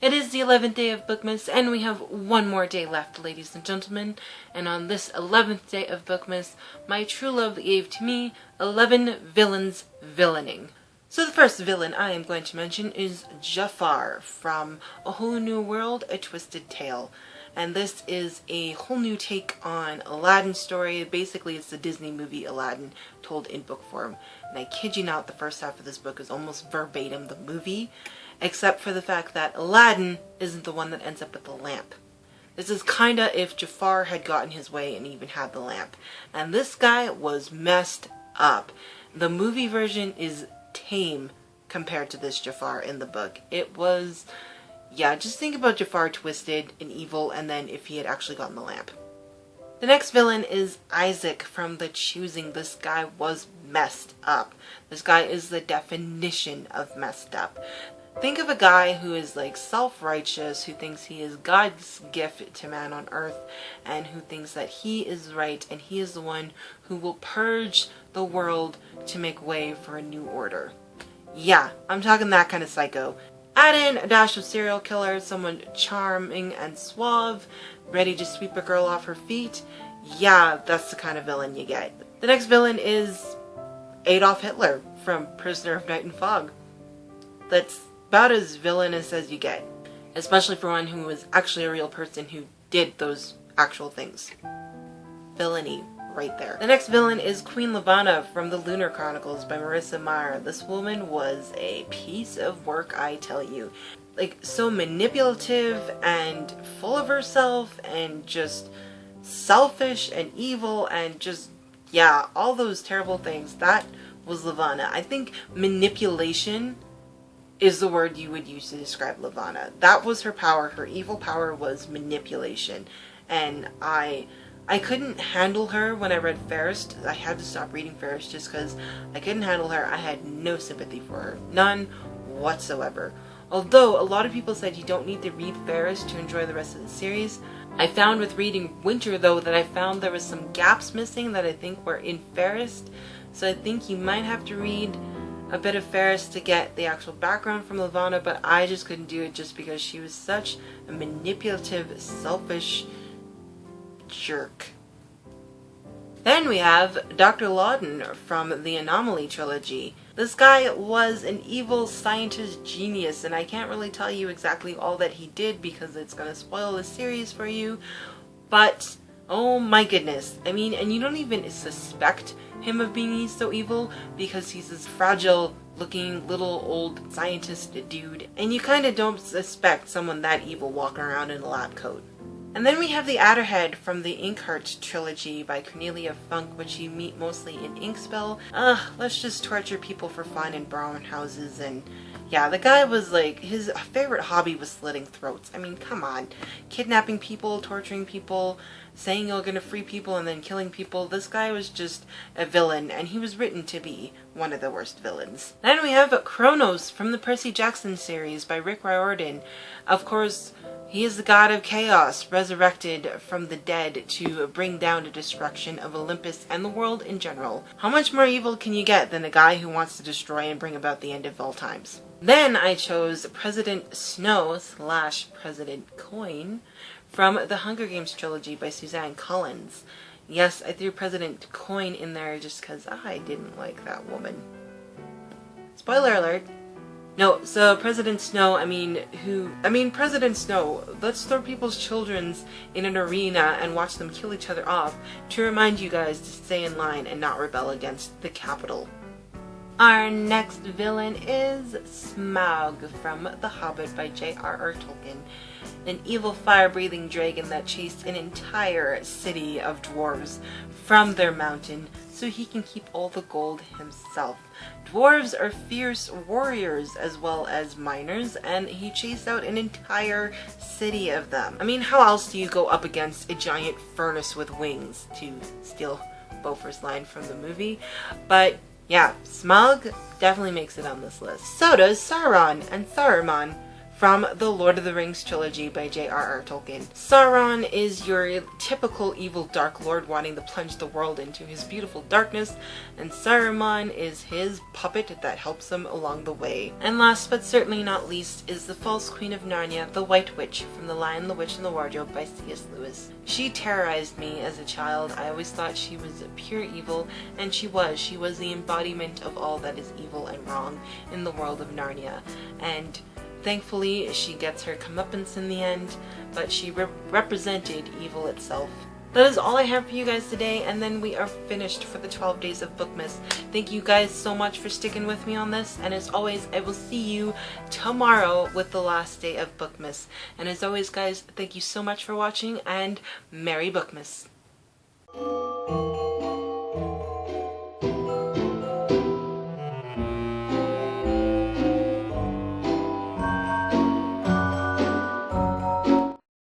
It is the 11th day of Bookmas, and we have one more day left, ladies and gentlemen. And on this 11th day of Bookmas, my true love gave to me 11 villains villaining. So the first villain I am going to mention is Jafar from A Whole New World, A Twisted Tale. And this is a whole new take on Aladdin's story. Basically, it's the Disney movie Aladdin told in book form. And I kid you not, the first half of this book is almost verbatim the movie, except for the fact that Aladdin isn't the one that ends up with the lamp. This is kinda if Jafar had gotten his way and even had the lamp. And this guy was messed up. The movie version is tame compared to this Jafar in the book. It was, yeah, just think about Jafar twisted and evil, and then if he had actually gotten the lamp. The next villain is Isaac from The Choosing. This guy was messed up. This guy is the definition of messed up. Think of a guy who is like self-righteous, who thinks he is God's gift to man on earth, and who thinks that he is right and he is the one who will purge the world to make way for a new order. Yeah, I'm talking that kind of psycho. Add in a dash of serial killer, someone charming and suave, ready to sweep a girl off her feet. Yeah, that's the kind of villain you get. The next villain is Adolf Hitler from Prisoner of Night and Fog. That's about as villainous as you get, especially for one who was actually a real person who did those actual things. Villainy right there. The next villain is Queen Lavanna from The Lunar Chronicles by Marissa Meyer. This woman was a piece of work, I tell you. Like, so manipulative and full of herself and just selfish and evil and just, yeah, all those terrible things. That was Lavanna. I think manipulation is the word you would use to describe Lavanna. That was her power. Her evil power was manipulation. And I couldn't handle her when I read Fairest. I had to stop reading Fairest just because I couldn't handle her. I had no sympathy for her. None whatsoever. Although a lot of people said you don't need to read Fairest to enjoy the rest of the series. I found with reading Winter though that I found there was some gaps missing that I think were in Fairest. So I think you might have to read a bit of Fairest to get the actual background from Lavanna, but I just couldn't do it just because she was such a manipulative, selfish jerk. Then we have Dr. Loudon from the Anomaly trilogy. This guy was an evil scientist genius, and I can't really tell you exactly all that he did because it's going to spoil the series for you, but oh my goodness. I mean, and you don't even suspect him of being so evil because he's this fragile looking little old scientist dude, and you kind of don't suspect someone that evil walking around in a lab coat. And then we have the Adderhead from the Inkheart trilogy by Cornelia Funk, which you meet mostly in Inkspell. Let's just torture people for fun in brown houses. And yeah, the guy was like, his favorite hobby was slitting throats. I mean, come on. Kidnapping people, torturing people, saying you're gonna free people and then killing people. This guy was just a villain, and he was written to be one of the worst villains. Then we have Kronos from the Percy Jackson series by Rick Riordan. Of course, he is the god of chaos, resurrected from the dead to bring down the destruction of Olympus and the world in general. How much more evil can you get than a guy who wants to destroy and bring about the end of all times? Then I chose President Snow / President Coin from the Hunger Games trilogy by Suzanne Collins. Yes, I threw President Coin in there just because I didn't like that woman. Spoiler alert. No, so President Snow, President Snow, let's throw people's childrens in an arena and watch them kill each other off to remind you guys to stay in line and not rebel against the Capitol. Our next villain is Smaug from The Hobbit by J.R.R. Tolkien, an evil fire-breathing dragon that chased an entire city of dwarves from their mountain so he can keep all the gold himself. Dwarves are fierce warriors as well as miners, and he chased out an entire city of them. I mean, how else do you go up against a giant furnace with wings, to steal Beaufort's line from the movie? But yeah, Smaug definitely makes it on this list. So does Sauron and Saruman from the Lord of the Rings trilogy by J.R.R. Tolkien. Sauron is your typical evil Dark Lord wanting to plunge the world into his beautiful darkness, and Saruman is his puppet that helps him along the way. And last but certainly not least is the false Queen of Narnia, the White Witch from The Lion, the Witch, and the Wardrobe by C.S. Lewis. She terrorized me as a child. I always thought she was pure evil, and she was. She was the embodiment of all that is evil and wrong in the world of Narnia. And thankfully, she gets her comeuppance in the end, but she represented evil itself. That is all I have for you guys today, and then we are finished for the 12 days of Bookmas. Thank you guys so much for sticking with me on this, and as always, I will see you tomorrow with the last day of Bookmas. And as always, guys, thank you so much for watching, and Merry Bookmas!